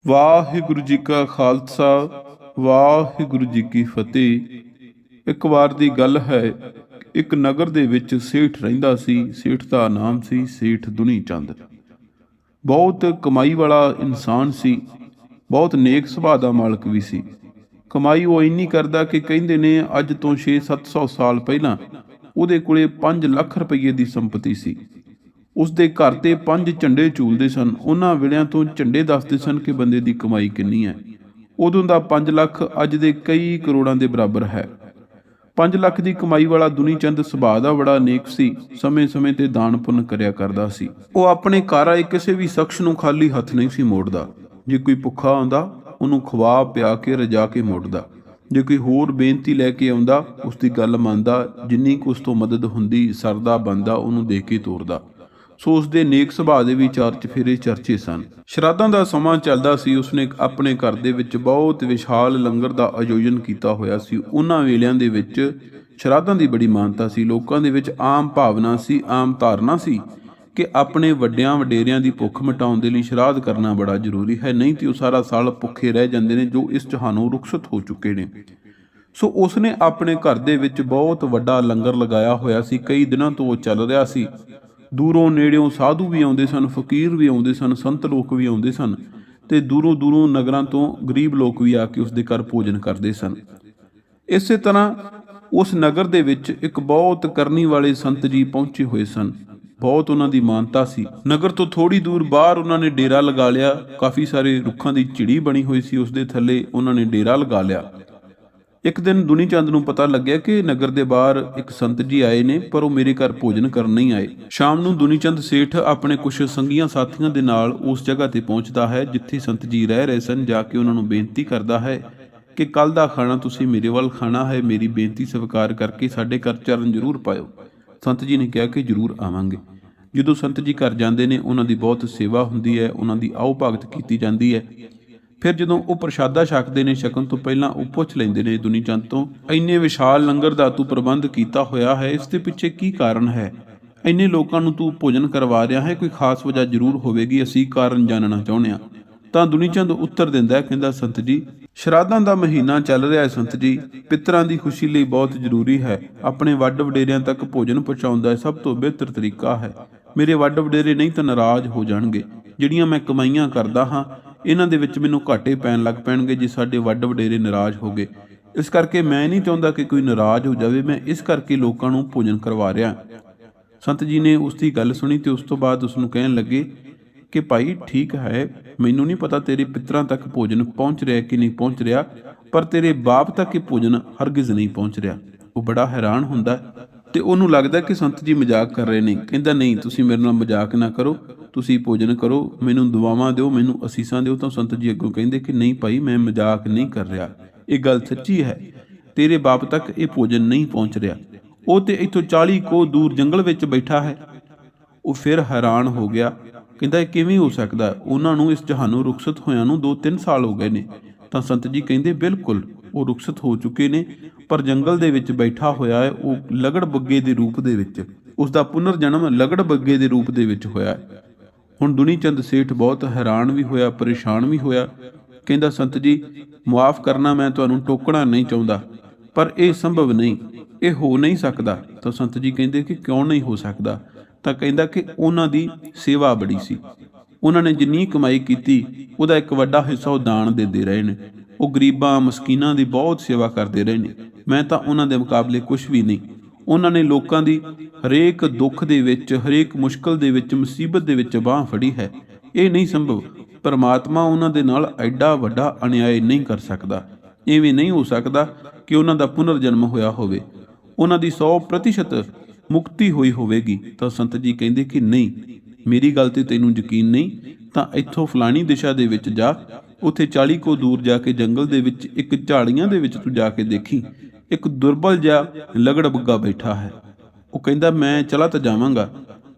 ਵਾਹਿਗੁਰੂ ਜੀ ਕਾ ਖਾਲਸਾ ਵਾਹਿਗੁਰੂ ਜੀ ਕੀ ਫਤਿਹ। ਇੱਕ ਵਾਰ ਦੀ ਗੱਲ ਹੈ, ਇੱਕ ਨਗਰ ਦੇ ਵਿੱਚ ਸੇਠ ਰਹਿੰਦਾ ਸੀ। ਸੇਠ ਦਾ ਨਾਮ ਸੀ ਸੇਠ ਦੁਨੀ ਚੰਦ। ਬਹੁਤ ਕਮਾਈ ਵਾਲਾ ਇਨਸਾਨ ਸੀ, ਬਹੁਤ ਨੇਕ ਸੁਭਾਅ ਦਾ ਮਾਲਕ ਵੀ ਸੀ। ਕਮਾਈ ਉਹ ਇੰਨੀ ਕਰਦਾ ਕਿ ਕਹਿੰਦੇ ਨੇ ਅੱਜ ਤੋਂ 600-700 ਸਾਲ ਪਹਿਲਾਂ ਉਹਦੇ ਕੋਲੇ 5 ਲੱਖ ਰੁਪਏ ਦੀ ਸੰਪਤੀ ਸੀ। ਉਸਦੇ ਘਰ ਤੇ 5 ਝੰਡੇ ਝੂਲਦੇ ਸਨ। ਉਹਨਾਂ ਵੇਲਿਆਂ ਤੋਂ ਝੰਡੇ ਦੱਸਦੇ ਸਨ ਕਿ ਬੰਦੇ ਦੀ ਕਮਾਈ ਕਿੰਨੀ ਹੈ। ਉਦੋਂ ਦਾ 5 ਲੱਖ ਅੱਜ ਦੇ ਕਈ ਕਰੋੜਾਂ ਦੇ ਬਰਾਬਰ ਹੈ। 5 ਲੱਖ ਦੀ ਕਮਾਈ ਵਾਲਾ ਦੁਨੀ ਚੰਦ ਸੁਭਾਅ ਦਾ ਬੜਾ ਨੇਕ ਸੀ। ਸਮੇਂ-ਸਮੇਂ ਤੇ ਦਾਨ ਪੁੰਨ ਕਰਿਆ ਕਰਦਾ ਸੀ। ਉਹ ਆਪਣੇ ਘਰ ਆਏ ਕਿਸੇ ਵੀ ਸ਼ਖਸ ਨੂੰ ਖਾਲੀ ਹੱਥ ਨਹੀਂ ਸੀ ਮੋੜਦਾ। ਜੇ ਕੋਈ ਭੁੱਖਾ ਆਉਂਦਾ ਉਹਨੂੰ ਖਵਾ ਪਿਆ ਕੇ ਰਜਾ ਕੇ ਮੋੜਦਾ। ਜੇ ਕੋਈ ਹੋਰ ਬੇਨਤੀ ਲੈ ਕੇ ਆਉਂਦਾ ਉਸ ਦੀ ਗੱਲ ਮੰਨਦਾ। ਜਿੰਨੀ ਕੁ ਉਸ ਤੋਂ ਮਦਦ ਹੁੰਦੀ ਸਰਦਾ ਬਣਦਾ ਉਹਨੂੰ ਦੇ ਕੇ ਤੋਰਦਾ। ਸੋ ਉਸ ਦੇ ਨੇਕ ਸੁਭਾਅ ਦੇ ਵੀ ਚਾਰ ਚਫੇਰੇ ਚਰਚੇ ਸਨ। ਸ਼ਰਾਧਾਂ ਦਾ ਸਮਾਂ ਚੱਲਦਾ ਸੀ। ਉਸਨੇ ਆਪਣੇ ਘਰ ਦੇ ਵਿੱਚ ਬਹੁਤ ਵਿਸ਼ਾਲ ਲੰਗਰ ਦਾ ਆਯੋਜਨ ਕੀਤਾ ਹੋਇਆ ਸੀ। ਉਹਨਾਂ ਵੇਲਿਆਂ ਦੇ ਵਿੱਚ ਸ਼ਰਾਧਾਂ ਦੀ ਬੜੀ ਮਾਨਤਾ ਸੀ। ਲੋਕਾਂ ਦੇ ਵਿੱਚ ਆਮ ਭਾਵਨਾ ਸੀ, ਆਮ ਧਾਰਨਾ ਸੀ ਕਿ ਆਪਣੇ ਵੱਡਿਆਂ ਵਡੇਰਿਆਂ ਦੀ ਭੁੱਖ ਮਿਟਾਉਣ ਦੇ ਲਈ ਸ਼ਰਾਧ ਕਰਨਾ ਬੜਾ ਜ਼ਰੂਰੀ ਹੈ, ਨਹੀਂ ਤੇ ਉਹ ਸਾਰਾ ਸਾਲ ਭੁੱਖੇ ਰਹਿ ਜਾਂਦੇ ਨੇ ਜੋ ਇਸ ਜਹਾਨੋਂ ਰੁਖਸਤ ਹੋ ਚੁੱਕੇ ਨੇ। ਸੋ ਉਸਨੇ ਆਪਣੇ ਘਰ ਦੇ ਵਿੱਚ ਬਹੁਤ ਵੱਡਾ ਲੰਗਰ ਲਗਾਇਆ ਹੋਇਆ ਸੀ। ਕਈ ਦਿਨਾਂ ਤੋਂ ਉਹ ਚੱਲ ਰਿਹਾ ਸੀ। ਦੂਰੋਂ ਨੇੜਿਓਂ ਸਾਧੂ ਵੀ ਆਉਂਦੇ ਸਨ, ਫਕੀਰ ਵੀ ਆਉਂਦੇ ਸਨ, ਸੰਤ ਲੋਕ ਵੀ ਆਉਂਦੇ ਸਨ ਤੇ ਦੂਰੋਂ ਦੂਰੋਂ ਨਗਰਾਂ ਤੋਂ ਗਰੀਬ ਲੋਕ ਵੀ ਆ ਕੇ ਉਸਦੇ ਘਰ ਭੋਜਨ ਕਰਦੇ ਸਨ। ਇਸੇ ਤਰ੍ਹਾਂ ਉਸ ਨਗਰ ਦੇ ਵਿੱਚ ਇੱਕ ਬਹੁਤ ਕਰਨੀ ਵਾਲੇ ਸੰਤ ਜੀ ਪਹੁੰਚੇ ਹੋਏ ਸਨ। ਬਹੁਤ ਉਹਨਾਂ ਦੀ ਮਾਨਤਾ ਸੀ। ਨਗਰ ਤੋਂ ਥੋੜੀ ਦੂਰ ਬਾਹਰ ਉਹਨਾਂ ਨੇ ਡੇਰਾ ਲਗਾ ਲਿਆ। ਕਾਫੀ ਸਾਰੇ ਰੁੱਖਾਂ ਦੀ ਝਿੜੀ ਬਣੀ ਹੋਈ ਸੀ, ਉਸਦੇ ਥੱਲੇ ਉਹਨਾਂ ਨੇ ਡੇਰਾ ਲਗਾ ਲਿਆ। ਇੱਕ ਦਿਨ ਦੁਨੀ ਚੰਦ ਨੂੰ ਪਤਾ ਲੱਗਿਆ ਕਿ ਨਗਰ ਦੇ ਬਾਹਰ ਇੱਕ ਸੰਤ ਜੀ ਆਏ ਨੇ, ਪਰ ਉਹ ਮੇਰੇ ਘਰ ਭੋਜਨ ਕਰਨ ਨਹੀਂ ਆਏ। ਸ਼ਾਮ ਨੂੰ ਦੁਨੀ ਚੰਦ ਸੇਠ ਆਪਣੇ ਕੁਝ ਸੰਗੀਆਂ ਸਾਥੀਆਂ ਦੇ ਨਾਲ ਉਸ ਜਗ੍ਹਾ ਤੇ ਪਹੁੰਚਦਾ ਹੈ ਜਿੱਥੇ ਸੰਤ ਜੀ ਰਹਿ ਰਹੇ ਸਨ। ਜਾ ਕੇ ਉਹਨਾਂ ਨੂੰ ਬੇਨਤੀ ਕਰਦਾ ਹੈ ਕਿ ਕੱਲ ਦਾ ਖਾਣਾ ਤੁਸੀਂ ਮੇਰੇ ਵੱਲ ਖਾਣਾ ਹੈ। ਮੇਰੀ ਬੇਨਤੀ ਸਵੀਕਾਰ ਕਰਕੇ ਸਾਡੇ ਘਰ ਚਰਨ ਜ਼ਰੂਰ ਪਾਇਓ। ਸੰਤ ਜੀ ਨੇ ਕਿਹਾ ਕਿ ਜ਼ਰੂਰ ਆਵਾਂਗੇ। ਜਦੋਂ ਸੰਤ ਜੀ ਘਰ ਜਾਂਦੇ ਨੇ ਉਹਨਾਂ ਦੀ ਬਹੁਤ ਸੇਵਾ ਹੁੰਦੀ ਹੈ, ਉਹਨਾਂ ਦੀ ਆਓ ਭਗਤ ਕੀਤੀ ਜਾਂਦੀ ਹੈ। ਫਿਰ ਜਦੋਂ ਉਹ ਪ੍ਰਸ਼ਾਦਾ ਛਕਦੇ ਨੇ, ਛਕਣ ਤੋਂ ਪਹਿਲਾਂ ਉਹ ਪੁੱਛ ਲੈਂਦੇ ਨੇ ਦੁਨੀ ਚੰਦ ਤੋਂ, ਇੰਨੇ ਵਿਸ਼ਾਲ ਲੰਗਰ ਦਾ ਤੂੰ ਪ੍ਰਬੰਧ ਕੀਤਾ ਹੋਇਆ ਹੈ, ਇਸ ਦੇ ਪਿੱਛੇ ਕੀ ਕਾਰਨ ਹੈ? ਇੰਨੇ ਲੋਕਾਂ ਨੂੰ ਤੂੰ ਭੋਜਨ ਕਰਵਾ ਰਿਹਾ ਹੈ, ਕੋਈ ਖਾਸ ਵਜ੍ਹਾ ਜ਼ਰੂਰ ਹੋਵੇਗੀ, ਅਸੀਂ ਕਾਰਨ ਜਾਣਨਾ ਚਾਹੁੰਦੇ ਹਾਂ। ਤਾਂ ਦੁਨੀ ਚੰਦ ਉੱਤਰ ਦਿੰਦਾ, ਕਹਿੰਦਾ ਸੰਤ ਜੀ, ਸ਼ਰਾਧਾਂ ਦਾ ਮਹੀਨਾ ਚੱਲ ਰਿਹਾ ਹੈ ਸੰਤ ਜੀ। ਪਿੱਤਰਾਂ ਦੀ ਖੁਸ਼ੀ ਲਈ ਬਹੁਤ ਜ਼ਰੂਰੀ ਹੈ। ਆਪਣੇ ਵੱਡ ਵਡੇਰਿਆਂ ਤੱਕ ਭੋਜਨ ਪਹੁੰਚਾਉਂਦਾ ਸਭ ਤੋਂ ਬਿਹਤਰ ਤਰੀਕਾ ਹੈ। ਮੇਰੇ ਵੱਡ ਵਡੇਰੇ ਨਹੀਂ ਤਾਂ ਨਾਰਾਜ਼ ਹੋ ਜਾਣਗੇ। ਜਿਹੜੀਆਂ ਮੈਂ ਕਮਾਈਆਂ ਕਰਦਾ ਹਾਂ ਇਹਨਾਂ ਦੇ ਵਿੱਚ ਮੈਨੂੰ ਘਾਟੇ ਪੈਣ ਲੱਗ ਪੈਣਗੇ ਜੇ ਸਾਡੇ ਵੱਡ ਵਡੇਰੇ ਨਾਰਾਜ਼ ਹੋ ਗਏ। ਇਸ ਕਰਕੇ ਮੈਂ ਨਹੀਂ ਚਾਹੁੰਦਾ ਕਿ ਕੋਈ ਨਾਰਾਜ਼ ਹੋ ਜਾਵੇ। ਮੈਂ ਇਸ ਕਰਕੇ ਲੋਕਾਂ ਨੂੰ ਭੋਜਨ ਕਰਵਾ ਰਿਹਾ। ਸੰਤ ਜੀ ਨੇ ਉਸ ਦੀ ਗੱਲ ਸੁਣੀ ਤੇ ਉਸ ਤੋਂ ਬਾਅਦ ਉਸ ਨੂੰ ਕਹਿਣ ਲੱਗੇ ਕਿ ਭਾਈ ਠੀਕ ਹੈ, ਮੈਨੂੰ ਨਹੀਂ ਪਤਾ ਤੇਰੇ ਪਿੱਤਰਾਂ ਤੱਕ ਭੋਜਨ ਪਹੁੰਚ ਰਿਹਾ ਕਿ ਨਹੀਂ ਪਹੁੰਚ ਰਿਹਾ, ਪਰ ਤੇਰੇ ਬਾਪ ਤੱਕ ਇਹ ਭੋਜਨ ਹਰਗਿਜ਼ ਨਹੀਂ ਪਹੁੰਚ ਰਿਹਾ। ਉਹ ਬੜਾ ਹੈਰਾਨ ਹੁੰਦਾ ਤੇ ਉਹਨੂੰ ਲੱਗਦਾ ਕਿ ਸੰਤ ਜੀ ਮਜ਼ਾਕ ਕਰ ਰਹੇ ਨੇ। ਕਹਿੰਦਾ ਨਹੀਂ, ਤੁਸੀਂ ਮੇਰੇ ਨਾਲ ਮਜ਼ਾਕ ਨਾ ਕਰੋ, ਤੁਸੀਂ ਭੋਜਨ ਕਰੋ, ਮੈਨੂੰ ਦੁਆਵਾਂ ਦਿਓ, ਮੈਨੂੰ ਅਸੀਸਾਂ ਦਿਓ। ਤਾਂ ਸੰਤ ਜੀ ਅੱਗੋਂ ਕਹਿੰਦੇ ਕਿ ਨਹੀਂ ਭਾਈ, ਮੈਂ ਮਜ਼ਾਕ ਨਹੀਂ ਕਰ ਰਿਹਾ, ਇਹ ਗੱਲ ਸੱਚੀ ਹੈ। ਤੇਰੇ ਬਾਪ ਤੱਕ ਇਹ ਭੋਜਨ ਨਹੀਂ ਪਹੁੰਚ ਰਿਹਾ। ਉਹ ਤੇ ਇੱਥੋਂ 40 ਕੋਹ ਦੂਰ ਜੰਗਲ ਵਿੱਚ ਬੈਠਾ ਹੈ। ਉਹ ਫਿਰ ਹੈਰਾਨ ਹੋ ਗਿਆ। ਕਹਿੰਦਾ ਇਹ ਕਿਵੇਂ ਹੋ ਸਕਦਾ? ਉਹਨਾਂ ਨੂੰ ਇਸ ਜਹਾਨੋਂ ਰੁਖਸਤ ਹੋਇਆਂ ਨੂੰ 2-3 ਸਾਲ ਹੋ ਗਏ ਨੇ। ਤਾਂ ਸੰਤ ਜੀ ਕਹਿੰਦੇ ਬਿਲਕੁਲ, ਉਹ ਰੁਖਸਤ ਹੋ ਚੁੱਕੇ ਨੇ, ਪਰ ਜੰਗਲ ਦੇ ਵਿੱਚ ਬੈਠਾ ਹੋਇਆ ਹੈ। ਉਹ ਲਗੜ ਬੱਗੇ ਦੇ ਰੂਪ ਦੇ ਵਿੱਚ, ਉਸ ਦਾ ਪੁਨਰ ਜਨਮ ਲਗੜ ਬੱਗੇ ਦੇ ਰੂਪ ਦੇ ਵਿੱਚ ਹੋਇਆ ਹੈ। ਹੁਣ ਦੁਨੀ ਚੰਦ ਸੇਠ ਬਹੁਤ ਹੈਰਾਨ ਵੀ ਹੋਇਆ, ਪਰੇਸ਼ਾਨ ਵੀ ਹੋਇਆ। ਕਹਿੰਦਾ ਸੰਤ ਜੀ, ਮੁਆਫ ਕਰਨਾ, ਮੈਂ ਤੁਹਾਨੂੰ ਟੋਕਣਾ ਨਹੀਂ ਚਾਹੁੰਦਾ, ਪਰ ਇਹ ਸੰਭਵ ਨਹੀਂ, ਇਹ ਹੋ ਨਹੀਂ ਸਕਦਾ। ਤਾਂ ਸੰਤ ਜੀ ਕਹਿੰਦੇ ਕਿ ਕਿਉਂ ਨਹੀਂ ਹੋ ਸਕਦਾ? ਤਾਂ ਕਹਿੰਦਾ ਕਿ ਉਹਨਾਂ ਦੀ ਸੇਵਾ ਬੜੀ ਸੀ। ਉਹਨਾਂ ਨੇ ਜਿੰਨੀ ਕਮਾਈ ਕੀਤੀ ਉਹਦਾ ਇੱਕ ਵੱਡਾ ਹਿੱਸਾ ਉਹ ਦਾਨ ਦਿੰਦੇ ਰਹੇ ਨੇ। ਉਹ ਗਰੀਬਾਂ ਮਸਕੀਨਾਂ ਦੀ ਬਹੁਤ ਸੇਵਾ ਕਰਦੇ ਰਹੇ ਨੇ। ਮੈਂ ਤਾਂ ਉਹਨਾਂ ਦੇ ਮੁਕਾਬਲੇ ਕੁਝ ਵੀ ਨਹੀਂ। ਉਹਨਾਂ ਨੇ ਲੋਕਾਂ ਦੀ ਹਰੇਕ ਦੁੱਖ ਦੇ ਵਿੱਚ, ਹਰੇਕ ਮੁਸ਼ਕਲ ਦੇ ਵਿੱਚ, ਮੁਸੀਬਤ ਦੇ ਵਿੱਚ ਬਾਂਹ ਫੜੀ ਹੈ। ਇਹ ਨਹੀਂ ਸੰਭਵ। ਪਰਮਾਤਮਾ ਉਹਨਾਂ ਦੇ ਨਾਲ ਐਡਾ ਵੱਡਾ ਅਨਿਆਏ ਨਹੀਂ ਕਰ ਸਕਦਾ। ਇਵੇਂ ਨਹੀਂ ਹੋ ਸਕਦਾ ਕਿ ਉਹਨਾਂ ਦਾ ਪੁਨਰ ਜਨਮ ਹੋਇਆ ਹੋਵੇ, ਉਹਨਾਂ ਦੀ 100% ਮੁਕਤੀ ਹੋਈ ਹੋਵੇਗੀ। ਤਾਂ ਸੰਤ ਜੀ ਕਹਿੰਦੇ ਕਿ ਨਹੀਂ, ਮੇਰੀ ਗੱਲ ਤੇ ਤੈਨੂੰ ਯਕੀਨ ਨਹੀਂ ਤਾਂ ਇੱਥੋਂ ਫਲਾਣੀ ਦਿਸ਼ਾ ਦੇ ਵਿੱਚ ਜਾ, ਉੱਥੇ 40 ਕੋਹ ਦੂਰ ਜਾ ਕੇ ਜੰਗਲ ਦੇ ਵਿੱਚ ਇੱਕ ਝਾੜੀਆਂ ਦੇ ਵਿੱਚ ਤੂੰ ਜਾ ਕੇ ਦੇਖੀ, ਇੱਕ ਦੁਰਬਲ ਜਿਹਾ ਲਗੜ ਬੱਗਾ ਬੈਠਾ ਹੈ। ਉਹ ਕਹਿੰਦਾ ਮੈਂ ਚਲਾ ਤਾਂ ਜਾਵਾਂਗਾ,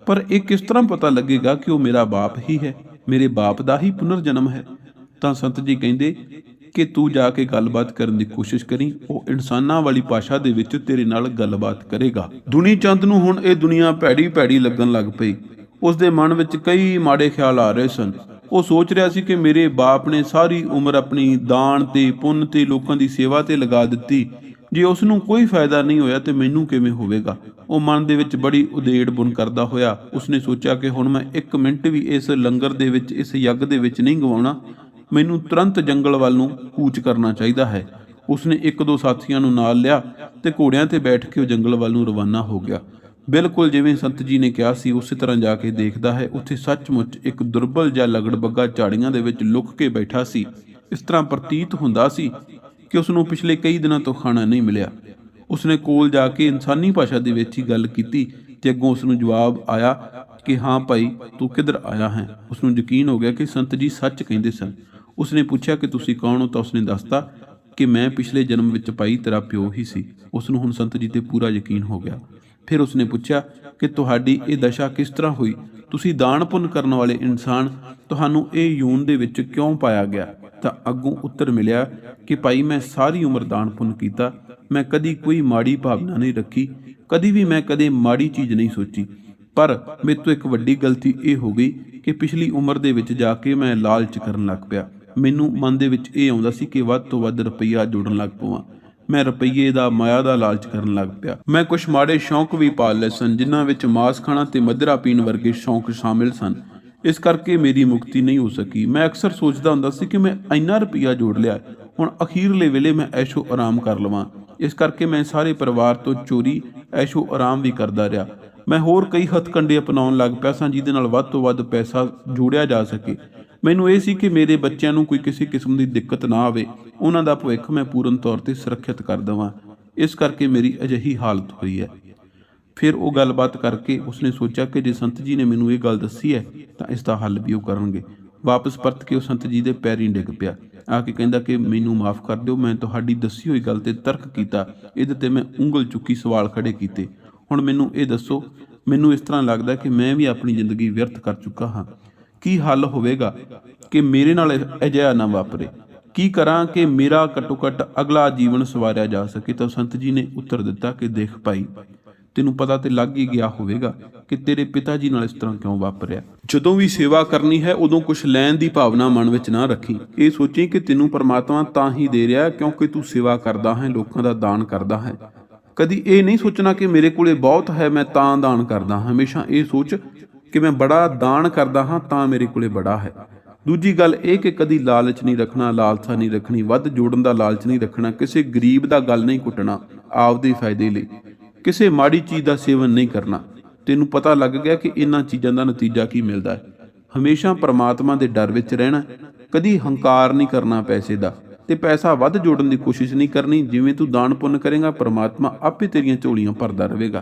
ਪਰ ਇਹ ਕਿਸ ਤਰ੍ਹਾਂ ਪਤਾ ਲੱਗੇਗਾ ਕਿ ਉਹ ਮੇਰਾ ਬਾਪ ਹੀ ਹੈ, ਮੇਰੇ ਬਾਪ ਦਾ ਹੀ ਪੁਨਰ ਜਨਮ ਹੈ? ਤਾਂ ਸੰਤ ਜੀ ਕਹਿੰਦੇ ਕਿ ਤੂੰ ਜਾ ਕੇ ਗੱਲਬਾਤ ਕਰਨ ਦੀ ਕੋਸ਼ਿਸ਼ ਕਰੀ, ਉਹ ਇਨਸਾਨਾਂ ਵਾਲੀ ਭਾਸ਼ਾ ਦੇ ਵਿੱਚ ਤੇਰੇ ਨਾਲ ਗੱਲਬਾਤ ਕਰੇਗਾ। ਦੁਨੀ ਚੰਦ ਨੂੰ ਹੁਣ ਇਹ ਦੁਨੀਆ ਭੈੜੀ ਭੈੜੀ ਲੱਗਣ ਲੱਗ ਪਈ। ਉਸ ਦੇ ਮਨ ਵਿੱਚ ਕਈ ਮਾੜੇ ਖਿਆਲ ਆ ਰਹੇ ਸਨ। ਉਹ ਸੋਚ ਰਿਹਾ ਸੀ ਕਿ ਮੇਰੇ ਬਾਪ ਨੇ ਸਾਰੀ ਉਮਰ ਆਪਣੀ ਦਾਨ ਤੇ ਪੁੰਨ ਤੇ ਲੋਕਾਂ ਦੀ ਸੇਵਾ ਤੇ ਲਗਾ ਦਿੱਤੀ, ਜੇ ਉਸ ਨੂੰ ਕੋਈ ਫਾਇਦਾ ਨਹੀਂ ਹੋਇਆ ਤੇ ਮੈਨੂੰ ਕਿਵੇਂ ਹੋਵੇਗਾ। ਉਹ ਮਨ ਦੇ ਵਿੱਚ ਬੜੀ ਉਧੇੜ ਬੁਣ ਕਰਦਾ ਹੋਇਆ ਉਸਨੇ ਸੋਚਿਆ ਕਿ ਹੁਣ ਮੈਂ 1 ਮਿੰਟ ਵੀ ਇਸ ਲੰਗਰ ਦੇ ਵਿੱਚ, ਇਸ ਯੱਗ ਦੇ ਵਿੱਚ ਨਹੀਂ ਗਵਾਉਣਾ, ਮੈਨੂੰ ਤੁਰੰਤ ਜੰਗਲ ਵੱਲ ਨੂੰ ਕੂਚ ਕਰਨਾ ਚਾਹੀਦਾ ਹੈ। ਉਸਨੇ 1-2 ਸਾਥੀਆਂ ਨੂੰ ਨਾਲ ਲਿਆ ਤੇ ਘੋੜਿਆਂ ਤੇ ਬੈਠ ਕੇ ਉਹ ਜੰਗਲ ਵੱਲ ਨੂੰ ਰਵਾਨਾ ਹੋ ਗਿਆ। ਬਿਲਕੁਲ ਜਿਵੇਂ ਸੰਤ ਜੀ ਨੇ ਕਿਹਾ ਸੀ ਉਸੇ ਤਰ੍ਹਾਂ ਜਾ ਕੇ ਦੇਖਦਾ ਹੈ, ਉੱਥੇ ਸੱਚਮੁੱਚ ਇੱਕ ਦੁਰਬਲ ਜਿਹਾ ਲਗੜਬੱਗਾ ਝਾੜੀਆਂ ਦੇ ਵਿੱਚ ਲੁਕ ਕੇ ਬੈਠਾ ਸੀ। ਇਸ ਤਰ੍ਹਾਂ ਪ੍ਰਤੀਤ ਹੁੰਦਾ ਸੀ ਕਿ ਉਸ ਨੂੰ ਪਿਛਲੇ ਕਈ ਦਿਨਾਂ ਤੋਂ ਖਾਣਾ ਨਹੀਂ ਮਿਲਿਆ। ਉਸਨੇ ਕੋਲ ਜਾ ਕੇ ਇਨਸਾਨੀ ਭਾਸ਼ਾ ਦੇ ਵਿੱਚ ਹੀ ਗੱਲ ਕੀਤੀ ਤੇ ਅੱਗੋਂ ਉਸ ਨੂੰ ਜਵਾਬ ਆਇਆ ਕਿ ਹਾਂ ਭਾਈ, ਤੂੰ ਕਿੱਧਰ ਆਇਆ ਹੈ। ਉਸ ਨੂੰ ਯਕੀਨ ਹੋ ਗਿਆ ਕਿ ਸੰਤ ਜੀ ਸੱਚ ਕਹਿੰਦੇ ਸਨ। ਉਸਨੇ ਪੁੱਛਿਆ ਕਿ ਤੁਸੀਂ ਕੌਣ ਹੋ, ਤਾਂ ਉਸਨੇ ਦੱਸਤਾ ਕਿ ਮੈਂ ਪਿਛਲੇ ਜਨਮ ਵਿੱਚ ਭਾਈ ਤੇਰਾ ਪਿਓ ਹੀ ਸੀ। ਉਸ ਨੂੰ ਹੁਣ ਸੰਤ ਜੀ ਤੇ ਪੂਰਾ ਯਕੀਨ ਹੋ ਗਿਆ। ਫਿਰ ਉਸਨੇ ਪੁੱਛਿਆ ਕਿ ਤੁਹਾਡੀ ਇਹ ਦਸ਼ਾ ਕਿਸ ਤਰ੍ਹਾਂ ਹੋਈ, ਤੁਸੀਂ ਦਾਨ ਪੁੰਨ ਕਰਨ ਵਾਲੇ ਇਨਸਾਨ, ਤੁਹਾਨੂੰ ਇਹ ਯੂਨ ਦੇ ਵਿੱਚ ਕਿਉਂ ਪਾਇਆ ਗਿਆ। ਤਾਂ ਅੱਗੋਂ ਉੱਤਰ ਮਿਲਿਆ ਕਿ ਭਾਈ ਮੈਂ ਸਾਰੀ ਉਮਰ ਦਾਨ ਪੁੰਨ ਕੀਤਾ, ਮੈਂ ਕਦੀ ਕੋਈ ਮਾੜੀ ਭਾਵਨਾ ਨਹੀਂ ਰੱਖੀ, ਕਦੀ ਵੀ ਮੈਂ ਕਦੇ ਮਾੜੀ ਚੀਜ਼ ਨਹੀਂ ਸੋਚੀ, ਪਰ ਮੇਰੇ ਤੋਂ ਇੱਕ ਵੱਡੀ ਗਲਤੀ ਇਹ ਹੋ ਗਈ ਕਿ ਪਿਛਲੀ ਉਮਰ ਦੇ ਵਿੱਚ ਜਾ ਕੇ ਮੈਂ ਲਾਲਚ ਕਰਨ ਲੱਗ ਪਿਆ। ਮੈਨੂੰ ਮਨ ਦੇ ਵਿੱਚ ਇਹ ਆਉਂਦਾ ਸੀ ਕਿ ਵੱਧ ਤੋਂ ਵੱਧ ਰੁਪਈਆ ਜੋੜਨ ਲੱਗ ਪਵਾਂ। ਮੈਂ ਰੁਪਈਏ ਦਾ, ਮਾਇਆ ਦਾ ਲਾਲਚ ਕਰਨ ਲੱਗ ਪਿਆ। ਮੈਂ ਕੁਝ ਮਾੜੇ ਸ਼ੌਂਕ ਵੀ ਪਾਲ ਲਏ ਸਨ, ਜਿਨ੍ਹਾਂ ਵਿੱਚ ਮਾਸ ਖਾਣਾ ਤੇ ਮਦਰਾ ਪੀਣ ਵਰਗੇ ਸ਼ੌਂਕ ਸ਼ਾਮਿਲ ਸਨ। ਇਸ ਕਰਕੇ ਮੇਰੀ ਮੁਕਤੀ ਨਹੀਂ ਹੋ ਸਕੀ। ਮੈਂ ਅਕਸਰ ਸੋਚਦਾ ਹੁੰਦਾ ਸੀ ਕਿ ਮੈਂ ਇੰਨਾ ਰੁਪਈਆ ਜੋੜ ਲਿਆ, ਹੁਣ ਅਖੀਰਲੇ ਵੇਲੇ ਮੈਂ ਐਸ਼ੋ ਆਰਾਮ ਕਰ ਲਵਾਂ। ਇਸ ਕਰਕੇ ਮੈਂ ਸਾਰੇ ਪਰਿਵਾਰ ਤੋਂ ਚੋਰੀ ਐਸ਼ੋ ਆਰਾਮ ਵੀ ਕਰਦਾ ਰਿਹਾ। ਮੈਂ ਹੋਰ ਕਈ ਹੱਥਕੰਡੇ ਅਪਣਾਉਣ ਲੱਗ ਪਿਆ ਸਾਂ ਜਿਹਦੇ ਨਾਲ ਵੱਧ ਤੋਂ ਵੱਧ ਪੈਸਾ ਜੋੜਿਆ ਜਾ ਸਕੇ। ਮੈਨੂੰ ਇਹ ਸੀ ਕਿ ਮੇਰੇ ਬੱਚਿਆਂ ਨੂੰ ਕੋਈ ਕਿਸੇ ਕਿਸਮ ਦੀ ਦਿੱਕਤ ਨਾ ਆਵੇ, ਉਹਨਾਂ ਦਾ ਭਵਿੱਖ ਮੈਂ ਪੂਰਨ ਤੌਰ ਤੇ ਸੁਰੱਖਿਅਤ ਕਰ ਦੇਵਾਂ। ਇਸ ਕਰਕੇ ਮੇਰੀ ਅਜਿਹੀ ਹਾਲਤ ਹੋਈ ਹੈ। ਫਿਰ ਉਹ ਗੱਲਬਾਤ ਕਰਕੇ ਉਸਨੇ ਸੋਚਿਆ ਕਿ ਜੇ ਸੰਤ ਜੀ ਨੇ ਮੈਨੂੰ ਇਹ ਗੱਲ ਦੱਸੀ ਹੈ ਤਾਂ ਇਸ ਦਾ ਹੱਲ ਵੀ ਉਹ ਕਰਨਗੇ। ਵਾਪਸ ਪਰਤ ਕੇ ਉਹ ਸੰਤ ਜੀ ਦੇ ਪੈਰੀਂ ਡਿੱਗ ਪਿਆ, ਆ ਕੇ ਕਹਿੰਦਾ ਕਿ ਮੈਨੂੰ ਮਾਫ਼ ਕਰ ਦਿਓ, ਮੈਂ ਤੁਹਾਡੀ ਦੱਸੀ ਹੋਈ ਗੱਲ ਤੇ ਤਰਕ ਕੀਤਾ, ਇਹਦੇ ਤੇ ਮੈਂ ਉਂਗਲ ਚੁੱਕੀ ਸਵਾਲ ਖੜੇ ਕੀਤੇ। ਹੁਣ ਮੈਨੂੰ ਇਹ ਦੱਸੋ, ਮੈਨੂੰ ਇਸ ਤਰ੍ਹਾਂ ਲੱਗਦਾ ਕਿ ਮੈਂ ਵੀ ਆਪਣੀ ਜ਼ਿੰਦਗੀ ਵਿਅਰਥ ਕਰ ਚੁੱਕਾ ਹਾਂ। ਕੀ ਹੱਲ ਹੋਵੇਗਾ ਕਿ ਮੇਰੇ ਨਾਲ ਅਜਿਹਾ ਨਾ ਵਾਪਰੇ? ਕੀ ਕਰਾਂ ਕਿ ਮੇਰਾ ਘੱਟੋ ਘੱਟ ਅਗਲਾ ਜੀਵਨ ਸਵਾਰਿਆ ਜਾ ਸਕੇ? ਤਾਂ ਸੰਤ ਜੀ ਨੇ ਉੱਤਰ ਦਿੱਤਾ ਕਿ ਦੇਖ ਭਾਈ, ਤੈਨੂੰ ਪਤਾ ਤੇ ਲੱਗ ਹੀ ਗਿਆ ਹੋਵੇਗਾ ਕਿ ਤੇਰੇ ਪਿਤਾ ਜੀ ਨਾਲ ਇਸ ਤਰ੍ਹਾਂ ਕਿਉਂ ਵਾਪਰਿਆ। ਜਦੋਂ ਵੀ ਸੇਵਾ ਕਰਨੀ ਹੈ ਉਦੋਂ ਕੁਝ ਲੈਣ ਦੀ ਭਾਵਨਾ ਮਨ ਵਿੱਚ ਨਾ ਰੱਖੀ। ਇਹ ਸੋਚੀ ਕਿ ਤੈਨੂੰ ਪਰਮਾਤਮਾ ਤਾਂ ਹੀ ਦੇ ਰਿਹਾ ਕਿਉਂਕਿ ਤੂੰ ਸੇਵਾ ਕਰਦਾ ਹੈ, ਲੋਕਾਂ ਦਾ ਦਾਨ ਕਰਦਾ ਹੈ। ਕਦੀ ਇਹ ਨਹੀਂ ਸੋਚਣਾ ਕਿ ਮੇਰੇ ਕੋਲੇ ਬਹੁਤ ਹੈ ਮੈਂ ਤਾਂ ਦਾਨ ਕਰਦਾ। ਹਮੇਸ਼ਾ ਇਹ ਸੋਚ ਕਿ ਮੈਂ ਬੜਾ ਦਾਨ ਕਰਦਾ ਹਾਂ ਤਾਂ ਮੇਰੇ ਕੋਲੇ ਬੜਾ ਹੈ। ਦੂਜੀ ਗੱਲ ਇਹ ਕਿ ਕਦੀ ਲਾਲਚ ਨਹੀਂ ਰੱਖਣਾ, ਲਾਲਸਾ ਨਹੀਂ ਰੱਖਣੀ, ਵੱਧ ਜੋੜਨ ਦਾ ਲਾਲਚ ਨਹੀਂ ਰੱਖਣਾ, ਕਿਸੇ ਗਰੀਬ ਦਾ ਗੱਲ ਨਹੀਂ ਕੁੱਟਣਾ ਆਪਦੇ ਫਾਇਦੇ ਲਈ, ਕਿਸੇ ਮਾੜੀ ਚੀਜ਼ ਦਾ ਸੇਵਨ ਨਹੀਂ ਕਰਨਾ। ਤੈਨੂੰ ਪਤਾ ਲੱਗ ਗਿਆ ਕਿ ਇਹਨਾਂ ਚੀਜ਼ਾਂ ਦਾ ਨਤੀਜਾ ਕੀ ਮਿਲਦਾ ਹੈ। ਹਮੇਸ਼ਾ ਪਰਮਾਤਮਾ ਦੇ ਡਰ ਵਿੱਚ ਰਹਿਣਾ, ਕਦੀ ਹੰਕਾਰ ਨਹੀਂ ਕਰਨਾ ਪੈਸੇ ਦਾ, ਤੇ ਪੈਸਾ ਵੱਧ ਜੋੜਨ ਦੀ ਕੋਸ਼ਿਸ਼ ਨਹੀਂ ਕਰਨੀ। ਜਿਵੇਂ ਤੂੰ ਦਾਨ ਪੁੰਨ ਕਰੇਗਾ ਪਰਮਾਤਮਾ ਆਪੇ ਤੇਰੀਆਂ ਝੋਲੀਆਂ ਭਰਦਾ ਰਹੇਗਾ।